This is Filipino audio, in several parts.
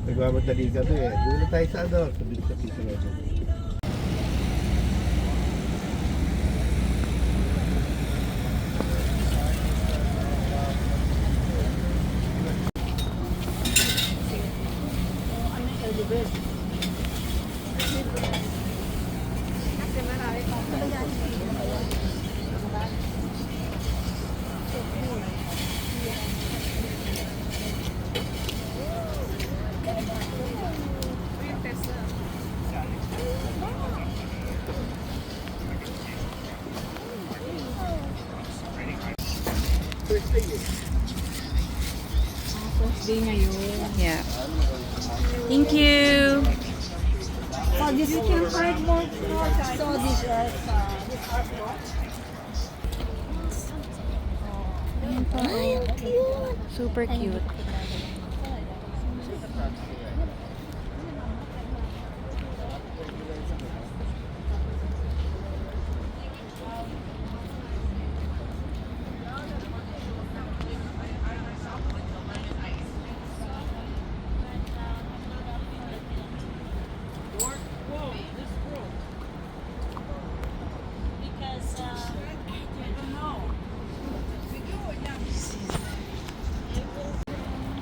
Nagmamadali ka to eh. Doon na tayo sa ano, sabi sa piso na ito. First day ngayon. Yeah. Thank you. So this you can find more. So this cute. Super cute.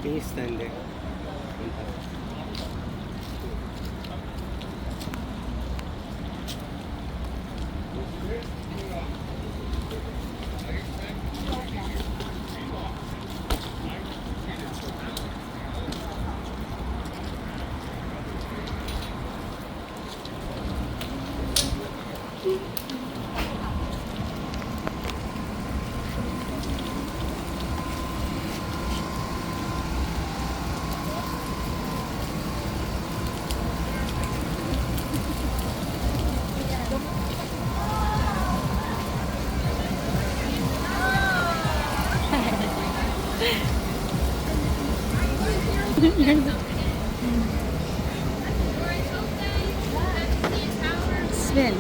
Can you stand there? Spin.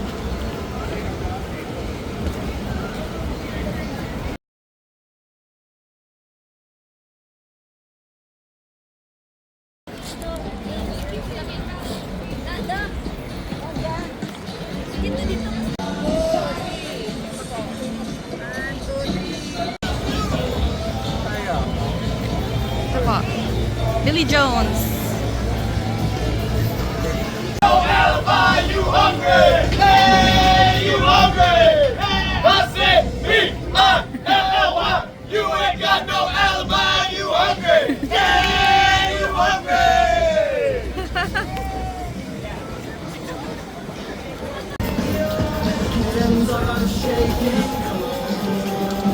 Ito po. Billy Jones. You hungry? Hey, you hungry? I said me-I-L-L-Y. You ain't got no alibi. You hungry? Hey, you hungry?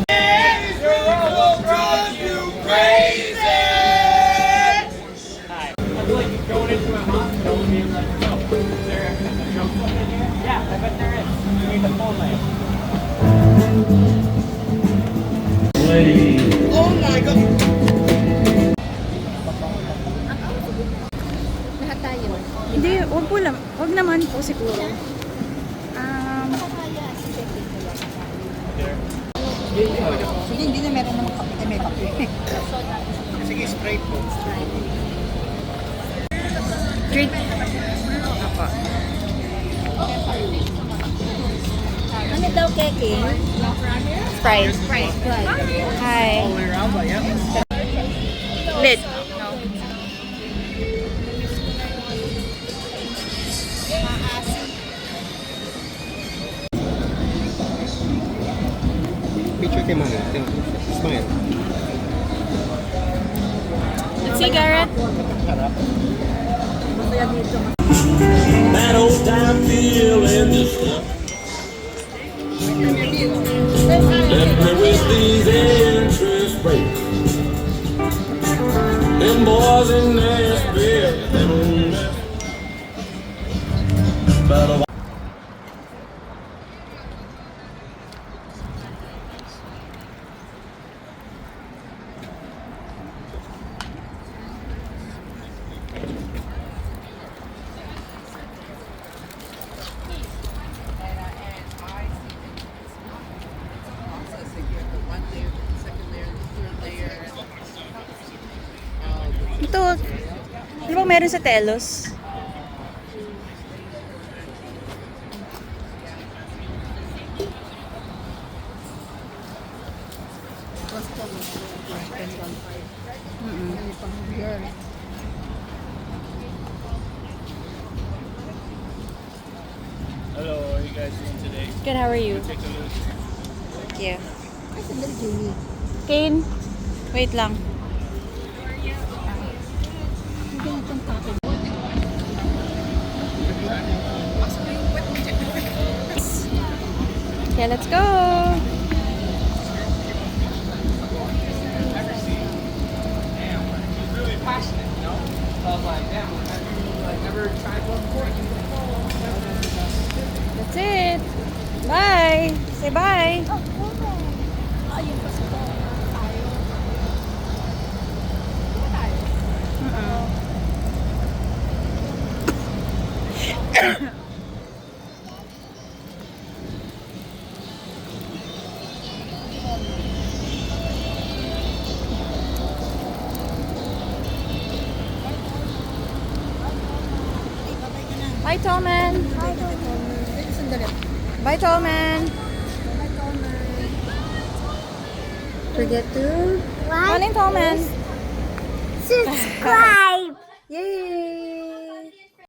And these girls will drive you crazy. Hi. I feel like you're going into a hospital and being like, no, there. Yeah, I bet there is. You need the phone lamp. Oh my God! Lahat tayo. Hindi, wag po lang. Wag naman po siguro. Sige, hindi na meron namang kape. May kape. Sige, Sprite po. Drink. Apa. Ano daw, Keke? Sprite. Hi. All the way around ba? Yeah. Lit. Picture kay Mami. Smile. Let's see, Garrett. That old time feeling just left me with these interest rates. Them boys in Nashville, them old battle. One layer, second layer, third layer. Ito. Di ba meron sa Telos? Hello, how are you guys doing today? Good, how are you? Take a look. Thank you. Ay, sandali, Jamie. Kane, wait lang. Hindi ganitong tapo. Okay, let's go! Really passionate, you know? So I was like, damn, have you like ever tried one before? That's it! Bye! Say bye! Ayun pa sa tayo. Bye, Tallman! Sandali. Bye, Tallman! Forget to Morning, Tallman! subscribe. Yay!